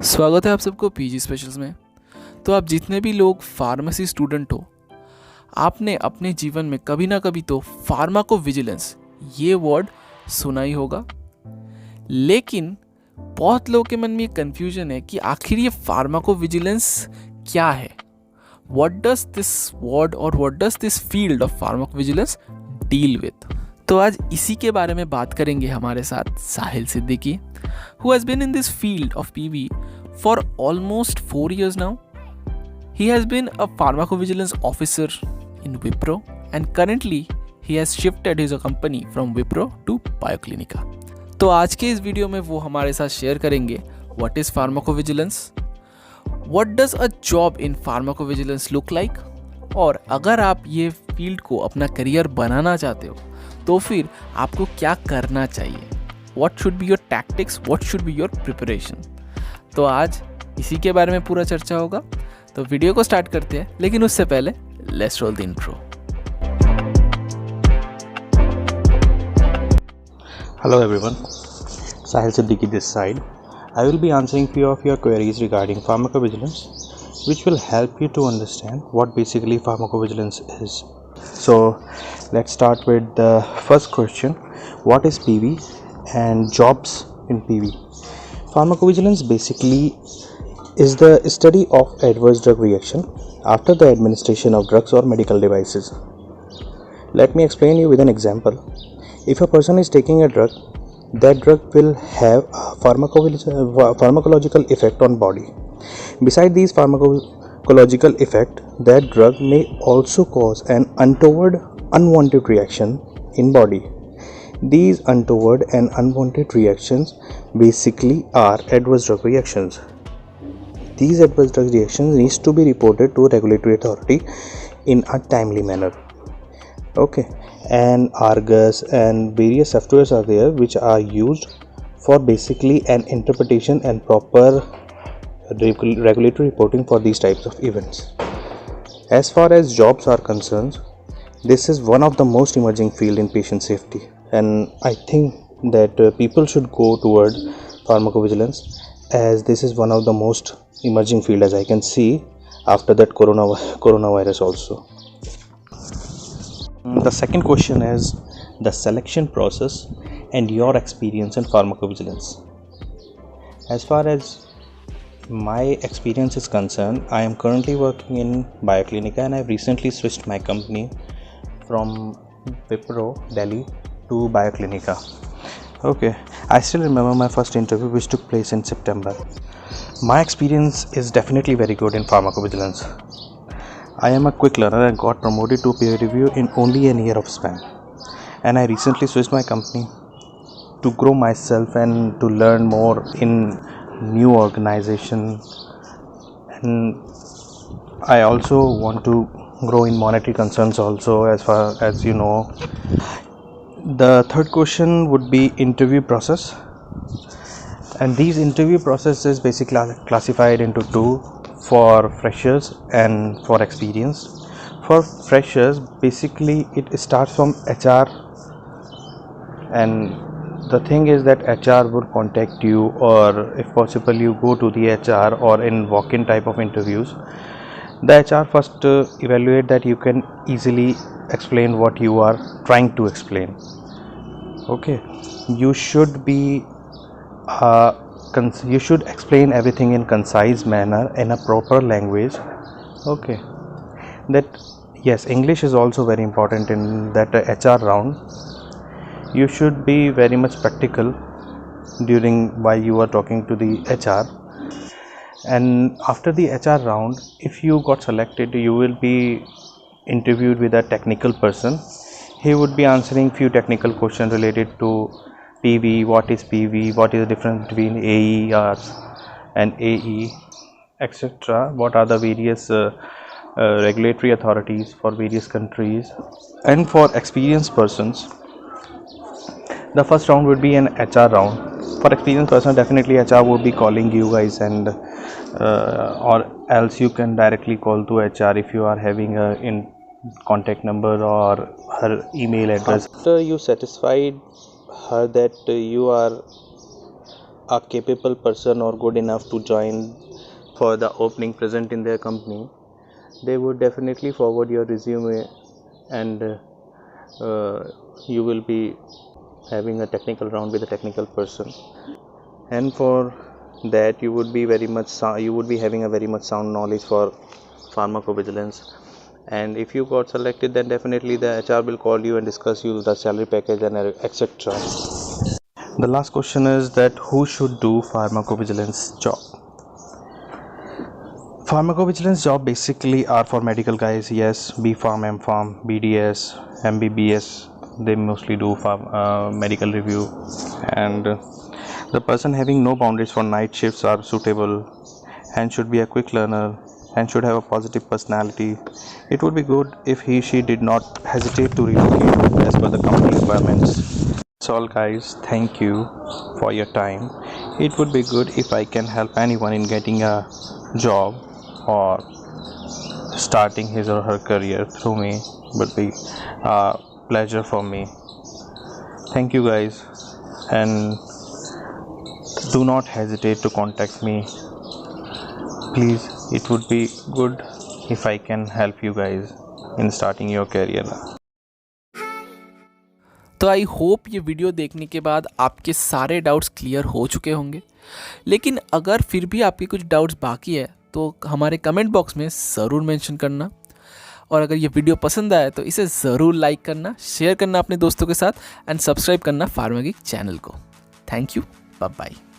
स्वागत है आप सबको पीजी स्पेशल्स में। तो आप जितने भी लोग फार्मेसी स्टूडेंट हो, आपने अपने जीवन में कभी ना कभी तो फार्माकोविजिलेंस ये वर्ड सुना ही होगा। लेकिन बहुत लोगों के मन में ये कन्फ्यूजन है कि आखिर ये फार्माकोविजिलेंस क्या है। व्हाट डज दिस वर्ड और what does this field of pharmacovigilance deal with. तो आज इसी के बारे में बात करेंगे हमारे साथ साहिल Siddiqui, who has been in this field of PV for almost 4 years now. He has been a pharmacovigilance officer in Wipro and currently he has shifted his company from Wipro to Bioclinica. तो आज के इस video में वो हमारे साथ share करेंगे what is pharmacovigilance, what does a job in pharmacovigilance look like, और अगर आप ये फील्ड को अपना करियर बनाना चाहते हो तो फिर आपको क्या करना चाहिए, what should be your tactics, what should be your preparation। तो आज इसी के बारे में पूरा चर्चा होगा। तो वीडियो को स्टार्ट करते हैं, लेकिन उससे पहले let's roll the intro. Hello everyone, Sahil Siddiqui this side. I will be answering few of your queries regarding pharmacovigilance, which will help you to understand what basically pharmacovigilance is. So let's start with the first question: what is PV and jobs in PV? Pharmacovigilance basically is the study of adverse drug reaction after the administration of drugs or medical devices. Let me explain you with an example. If a person is taking a drug, that drug will have a pharmacological effect on body. Beside these pharmacological effect, that drug may also cause an untoward, unwanted reaction in body. These untoward and unwanted reactions basically are adverse drug reactions. These adverse drug reactions needs to be reported to a regulatory authority in a timely manner. Okay, and Argus and various softwares are there which are used for basically an interpretation and proper regulatory reporting for these types of events. As far as jobs are concerned, this is one of the most emerging field in patient safety, and I think that people should go toward pharmacovigilance, as this is one of the most emerging field, as I can see after that coronavirus also. The second question is the selection process and your experience in pharmacovigilance. As far as my experience is concerned, I am currently working in Bioclinica and I have recently switched my company from Wipro Delhi to Bioclinica. Okay, I still remember my first interview which took place in September. My experience is definitely very good in pharmacovigilance. I am a quick learner and got promoted to peer review in only a year of span. And I recently switched my company to grow myself and to learn more in new organization. And I also want to grow in monetary concerns also, as far as you know. The third question would be interview process. And these interview processes basically classified into two, for freshers and for experienced. For freshers, basically it starts from HR, and the thing is that HR will contact you, or if possible you go to the HR, or in walk-in type of interviews. The HR first evaluate that you can easily explain what you are trying to explain. Okay, you should be you should explain everything in concise manner in a proper language. Okay, that yes, English is also very important in that HR round. You should be very much practical during while you are talking to the HR. And after the HR round, if you got selected, you will be interviewed with a technical person. He would be answering few technical questions related to PV, what is PV, what is the difference between AERs and AE, etc. What are the various regulatory authorities for various countries. And for experienced persons, the first round would be an HR round. For experienced person, definitely HR would be calling you guys, and or else you can directly call to HR if you are having a in contact number or her email address. After you satisfied her that you are a capable person or good enough to join for the opening present in their company, they would definitely forward your resume, and you will be having a technical round with a technical person. And for that you would be having a very much sound knowledge for pharmacovigilance. And if you got selected, then definitely the HR will call you and discuss you the salary package and etc. The last question is that who should do pharmacovigilance job? Pharmacovigilance job basically are for medical guys. Yes, B Pharm, M Pharm, BDS, MBBS, they mostly do medical review. And the person having no boundaries for night shifts are suitable, and should be a quick learner, and should have a positive personality. It would be good if she did not hesitate to relocate as per the company requirements. That's all guys, thank you for your time. It would be good if I can help anyone in getting a job or starting his or her career through me. Would be a pleasure for me. Thank you guys, and do not hesitate to contact me. Please, it would be good if I can help you guys in starting your career. तो I hope ये video देखने के बाद आपके सारे doubts clear हो चुके होंगे। लेकिन अगर फिर भी आपके कुछ डाउट्स बाकी है तो हमारे कमेंट बॉक्स में ज़रूर मेंशन करना। और अगर ये वीडियो पसंद आए तो इसे ज़रूर लाइक करना, शेयर करना अपने दोस्तों के साथ, एंड सब्सक्राइब करना फार्मा गीक चैनल को। Thank you, bye bye.